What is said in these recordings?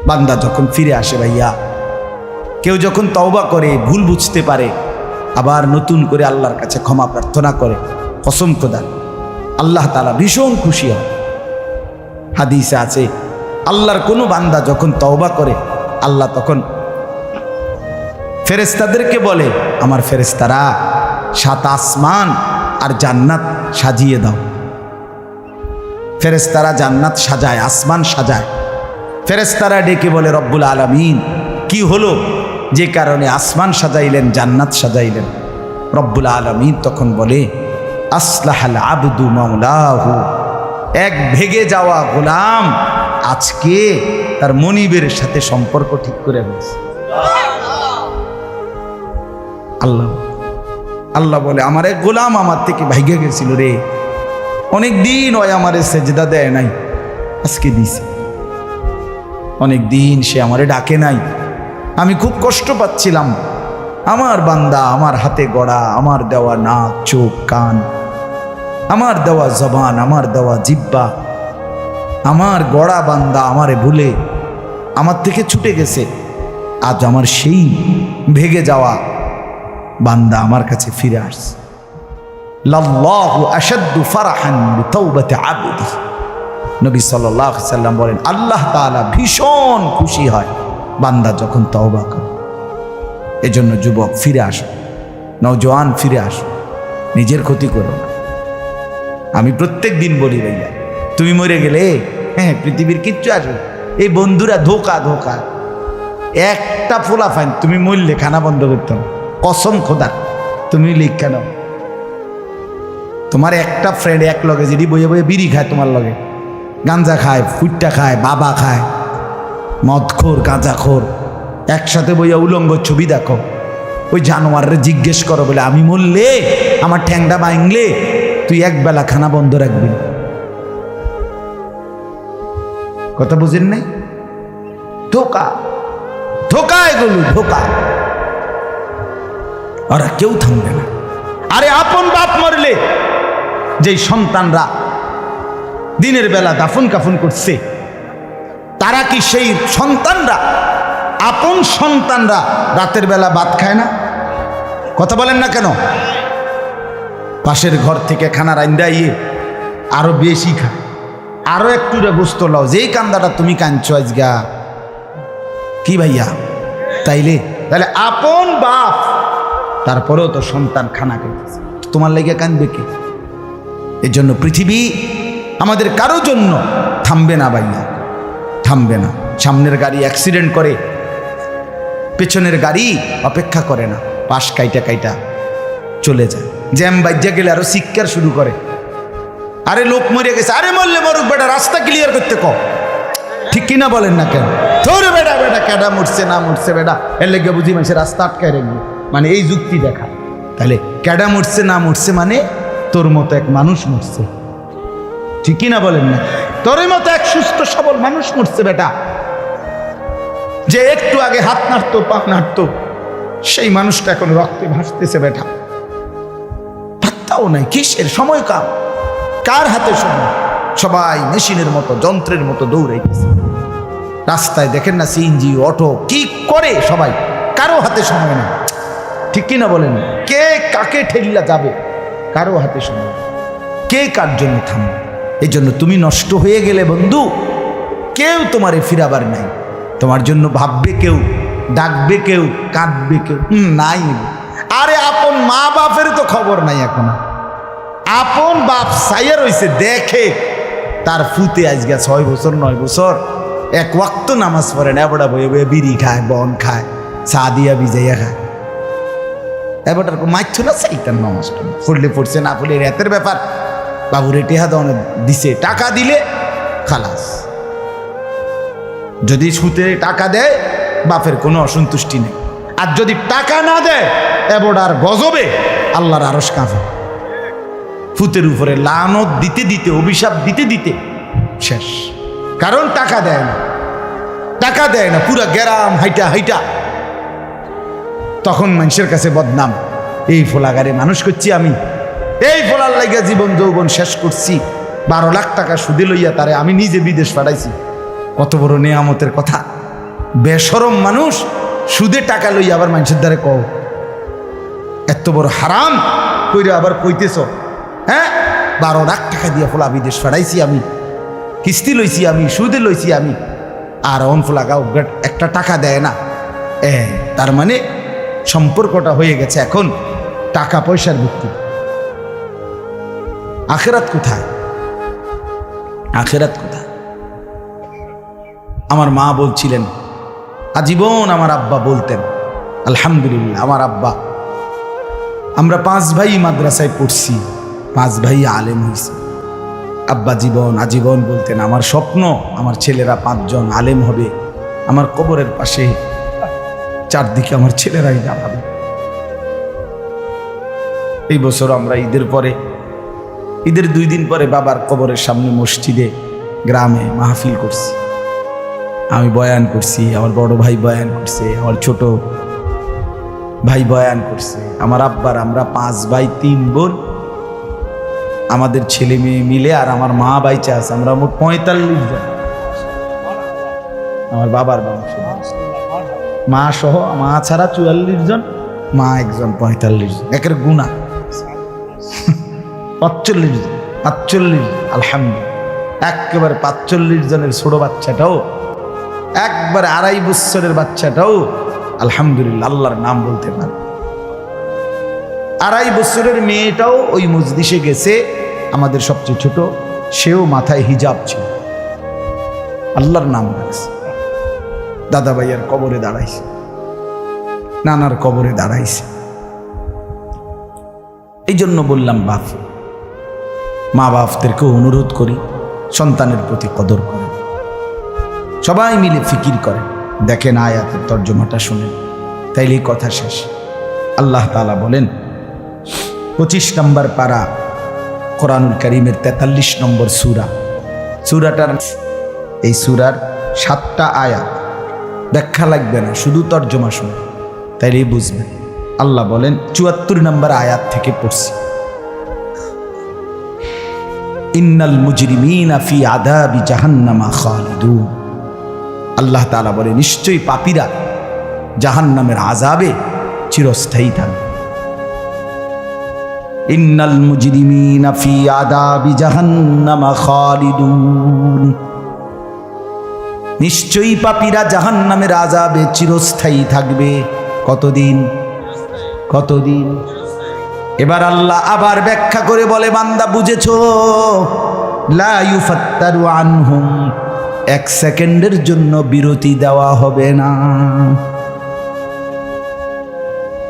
বান্দা যখন ফিরে আসে ভাইয়া, কেউ যখন তওবা করে, ভুল বুঝতে পারে, আবার নতুন করে আল্লাহর কাছে ক্ষমা প্রার্থনা করে, কসম খোদা আল্লাহ তাআলা ভীষণ খুশি হয়। হাদিসে আছে আল্লাহর কোনো বান্দা যখন তওবা করে, আল্লাহ তখন ফেরেশতাদেরকে বলে, আমার ফেরেশতারা 7 আসমান আর জান্নাত সাজিয়ে দাও। ফেরেশতারা জান্নাত সাজায়, আসমান সাজায়। ফেরেশতারা ডেকে বলে, রব্বুল আলামিন কি হলো যে কারণে আসমান সাজাইলেন, জান্নাত সাজাইলেন? রব্বুল আলামিন তখন বলে, আসলাহাল আবদু মাওলাহু, এক ভেগে যাওয়া গোলাম আজকে তার মনিবের সাথে সম্পর্ক ঠিক করে ফেলছে। আল্লাহ আল্লাহ বলে, আমার এক গোলাম আমার থেকে ভাইগে গেছিল রে, অনেক দিন ওই আমারে সেজদা দেয় নাই, আজকে দিছে। অনেক দিন সে আমারে ডাকে নাই, আমি খুব কষ্ট পাচ্ছিলাম। আমার বান্দা আমার হাতে গড়া, আমার দেওয়া নাক, চোখ, কান, আমার দেওয়া জবান, আমার দেওয়া জিহ্বা, আমার গড়া বান্দা আমারে ভুলে আমার থেকে ছুটে গেছে। আজ আমার সেই ভেগে যাওয়া বান্দা আমার কাছে ফিরে আসছে। লাল্লাহু আশাদ্দু ফারহান বিতাওবাতি আবদি, নবী সাল্লাল্লাহু আলাইহি সাল্লাম বলেন, আল্লাহ তাআলা ভীষণ খুশি হয় বান্দা যখন তওবা করে। এজন্য যুবক ফিরে আসো, নওজোয়ান ফিরে আসো, নিজের ক্ষতি করো না। আমি প্রত্যেক দিন বলি ভাইয়া, তুমি মরে গেলে হ্যাঁ পৃথিবীর কিচ্ছু আসবে, এই বন্ধুরা ধোকা ধোকা। একটা ফোলা ফাইন, তুমি মরলে খানা বন্ধ করতাম, কসম খোদা তুমি লিখা নাও। তোমার একটা ফ্রেন্ড এক লগে যদি বইয়ে বইয়ে বিড়ি খায়, তোমার লগে গাঞ্জা খায়, ফুটটা খায়, বাবা খায়, মদখোর, গাঁজাখোর, একসাথে বইয়া উলঙ্গ ছবি দেখো, ওই জানোয়ারের জিজ্ঞেস করো বলে, আমি মরলে আমার ঠ্যাংটা ভাঙলে তুই একবেলা খানা বন্ধ রাখবি। কথা বুঝেন নাই? ধোকা ধোকা, এগুলো ধোকা। ওরা কেউ থামবে না। আরে আপন বাপ মরলে যেই সন্তানরা দিনের বেলা দাফন কাফন করছে, তারা কি সেই সন্তানরা, আপন সন্তানরা রাতের বেলা ভাত খায় না? কথা বলেন না কেন? পাশের ঘর থেকে খানা রান্দাইয়ে আরো বেশি খায়, আরো একটু গোস্ত লাও, যেই কান্দাটা তুমি কাঁদছো আজগা। কি ভাইয়া? তাইলে তাহলে আপন বাপ, তারপরেও তো সন্তান খানা খাইতেছে, তোমার লেগে কাঁদবে কে? এর জন্য পৃথিবী আমাদের কারো জন্য থামবে না ভাইয়া, থামবে না। সামনের গাড়ি অ্যাক্সিডেন্ট করে, পেছনের গাড়ি অপেক্ষা করে না, পাশ কাইটা কাইটা চলে যায়। জ্যাম বাজ্যা গেলে আরো চিৎকার শুরু করে, আরে লোক মরে গেছে, আরে মরলে মরুক বেটা, রাস্তা ক্লিয়ার করতে কও। ঠিক কিনা বলেন না কেন? তোর বেটা বেটা কেডা মরছে না মরছে বেটা, এর লেগে বুঝি মানুষের রাস্তা আটকায় রাখবে, মানে এই যুক্তি দেখা। তাহলে কেডা মরছে না মরছে মানে তোর মতো এক মানুষ মরছে। ঠিক কিনা বলেন না? তোর মতো এক সুস্থ সবল মানুষ মরছে বেটা, যে একটু আগে হাত নাড়তো, পা নাড়তো, সেই মানুষটা এখন রক্তে ভাসতেছে বেটা। পাত্তাও নাই, কিসের সময় কাম, কার হাতে সময়? সবাই মেশিনের মতো, যন্ত্রের মতো দৌড়াইতেছে। রাস্তায় দেখেন না সিএনজি, অটো, কি করে সবাই, কারো হাতে সময় না। ঠিক কিনা বলেন? কে কাকে ঠেলিয়া যাবে, কারো হাতে সময়, কে কার জন্য থামবে। এই জন্য তুমি নষ্ট হয়ে গেলে বন্ধু, কেউ তোমারে ফিরাবার নাই। তোমার জন্য ভাববে কেউ, ডাকবে কেউ, কাঁদবে কেউ নাই। আরে আপন মা বাপের তো খবর নাই এখন। আপন বাপ সাইয়া রইছে, দেখে তার ফুতে আজকে 6 বছর 9 বছর এক ওয়াক্ত নামাজ পড়ে না, এবড়া বয়ে বয়ে বিড়ি খায়, বন খায়, চা দিয়া ভিজাইয়া খায়। এবারটার মাইছ না চাইতাম নামাজ পড়লে পড়ছে, না পড়লে রাতের ব্যাপার। বাবুরে টেহা দনে দিছে, টাকা দিলে খালাস। যদি সুতে টাকা দেয় বাপের কোনো অসন্তুষ্টি নেই, আর যদি টাকা না দেয় এবড়ার গজবে আল্লাহর আরশ কাঁপে। ফুতের উপরে লানত দিতে দিতে, অভিশাপ দিতে দিতে শেষ। কারণ টাকা দেয় না, টাকা দেয় না, পুরা গ্রাম হাইটা হাইটা তখন মানুষের কাছে বদনাম। এই ফোলাগারে মানুষ করছি আমি, এই ফোলার লাগিয়া জীবন যৌবন শেষ করছি, 12 লাখ টাকা সুদে লইয়া তারে আমি নিজে বিদেশ পাঠাইছি। কত বড় নেয়ামতের কথা। বেশরম মানুষ সুদে টাকা লই আবার মানুষের দ্বারে কও এত বড় হারাম কইরে আবার কইতেছ, হ্যাঁ 12 লাখ টাকা দিয়ে ফোলা বিদেশ ফাড়াইছি আমি, কিস্তি লইছি আমি, সুদে লইছি আমি, আর অন ফোলা গাও একটা টাকা দেয় না। তার মানে সম্পর্কটা হয়ে গেছে এখন টাকা পয়সার ভিত্তি। আখেরাত কোথায়? আখেরাত কোথায়? আমার মা বলছিলেন, আজীবন আমার আব্বা বলতেন, আলহামদুলিল্লাহ আমার আব্বা, আমরা 5 ভাই মাদ্রাসায় পড়ছি, 5 ভাই আলেম হয়েছে। আব্বা আজীবন বলতেন, আমার স্বপ্ন আমার ছেলেরা 5 জন আলেম হবে, আমার কবরের পাশে চারদিকে আমার ছেলেরাই দাঁড়াবে। এই বছর আমরা ঈদের 2 দিন পরে বাবার কবরের সামনে মসজিদে গ্রামে মাহফিল করছি। আমি বয়ান করছি, আমার বড় ভাই বয়ান করছে, আমার ছোট ভাই বয়ান করছে, আমার আব্বার, আমরা 5 ভাই 3 বোন, আমাদের ছেলে মেয়ে মিলে, আর আমার মা বাইচা আছে, আমরা মোট 45 জন। আমার বাবার বংশ, মা সহ, মা ছাড়া 44 জন, মা একজন, 45 জন, একের গুণা 45 জন, 45, আলহামদুলিল্লাহ। একেবারে 45 জনের ছোট বাচ্চাটাও, একবারে 2.5 বছরের বাচ্চাটাও আলহামদুলিল্লাহ আল্লাহর নাম বলতে পারে। 2.5 বছরের মেয়েটাও ওই মজলিসে গেছে, আমাদের সবচেয়ে ছোট, সেও মাথায় হিজাব ছিল, আল্লাহর নাম রাখছে। দাদা ভাইয়ার কবরে দাঁড়াইছে, নানার কবরে দাঁড়াইছে। এই জন্য বললাম মা বাপদেরকে অনুরোধ করি, সন্তানের প্রতি কদর করেন, সবাই মিলে ফিকির করেন, দেখেন আয়াতের তর্জমাটা শুনেন, তাইলেই কথা শেষ। আল্লাহ তাআলা বলেন 25 নম্বর পারা কোরআনুল কারীমের 43 নম্বর সূরাটার, এই সূরার 7টা আয়াত, ব্যাখ্যা লাগবে না, শুধু তর্জমা শুনে তাইলেই বুঝবেন। আল্লাহ বলেন 74 নম্বর আয়াত থেকে পড়ছি, ইন্নাল মুজরিমিনা ফি আযাবি জাহান্নামা খালিদুন। আল্লাহ তাআলা বলে, নিশ্চয়ই পাপীরা জাহান্নামের আযাবে চিরস্থায়ী থাকবে। ইন্নাল মুজরিমিনা ফি আযাবি জাহান্নামা খালিদুন, নিশ্চয়ই পাপীরা জাহান্নামের আযাবে চিরস্থায়ী থাকবে। কতদিন? এবার আল্লাহ আবার ব্যাখ্যা করে বলে, বান্দা বুঝেছো? লা ইউফাত্তারু আনহুম, 1 সেকেন্ডের জন্য বিরতি দেওয়া হবে না।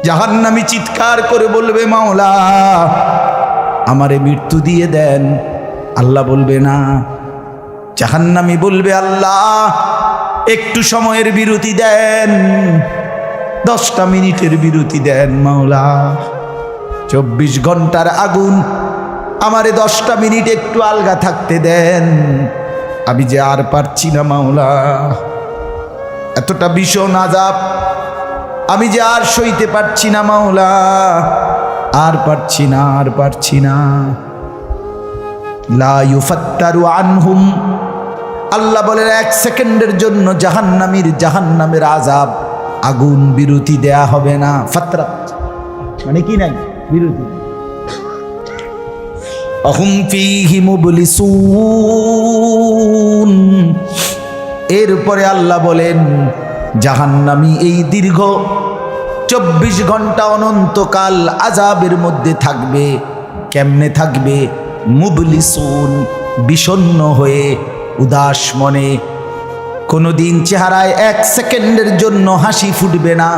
জাহান্নামী চিৎকার করে বলবে, মাওলা আমারে মৃত্যু দিয়ে দেন। আল্লাহ বলবে না। জাহান্নামী বলবে, আল্লাহ একটু সময়ের বিরতি দেন, 10টা মিনিটের বিরতি দেন মাওলা। 24 ঘন্টার আগুন, আমারে 10টা মিনিট একটু আলগা থাকতে দেন, আমি যে আর পারছি না মাওলা, এতটা ভীষণ আযাব আমি যে আর সইতে পারছি না মাওলা, আর পারছি না। লা ইউফাত্তারু আনহুম, আল্লাহ বলেন 1 সেকেন্ডের জন্য জাহান্নামের আযাব, আগুন বিরতি দেয়া হবে না। ফাতরা মানে কি নাই? বিরতি। আহুম ফীহি মুবলিসুন, এরপরে আল্লাহ বলেন জাহান্নামী এই দীর্ঘ 24 ঘন্টা অনন্তকাল আযাবের মধ্যে থাকবে। কেমনে থাকবে? মুবলিসুন, বিষণ্ণ হয়ে, উদাস মনে। কোনোদিন চেহারায় 1 সেকেন্ডের জন্য হাসি ফুটবে না,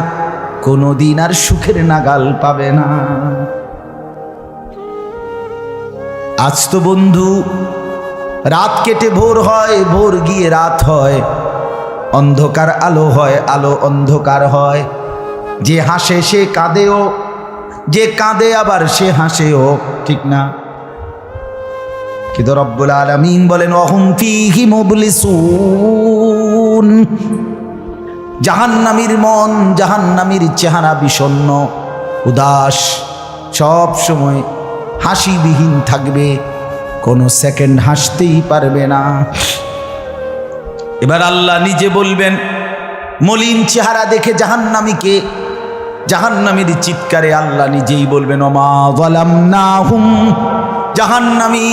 কোনোদিন আর সুখের নাগাল পাবে না। আজ তো বন্ধু রাত কেটে ভোর হয়, ভোর গিয়ে রাত হয়, অন্ধকার আলো হয়, আলো অন্ধকার হয়। যে হাসে সে কাঁদেও, যে কাঁদে আবার সে হাসেও, ঠিক না? কিন্তু রব্বুল আলামিন বলেন ওয়াহুম ফীহি মুবলিসুন, জাহান্নামীর মন, জাহান্নামীর চেহারা বিষণ্ণ, উদাস, সব সময় হাসিবিহীন থাকবে, কোনো সেকেন্ড হাসতেই পারবে না। এবার আল্লাহ নিজে বলবেন মলিন চেহারা দেখে জাহান্নামীকে, জাহান্নামীর চিৎকারে আল্লাহ নিজেই বলবেন ওমা যালামনাহুম, জাহান্নামী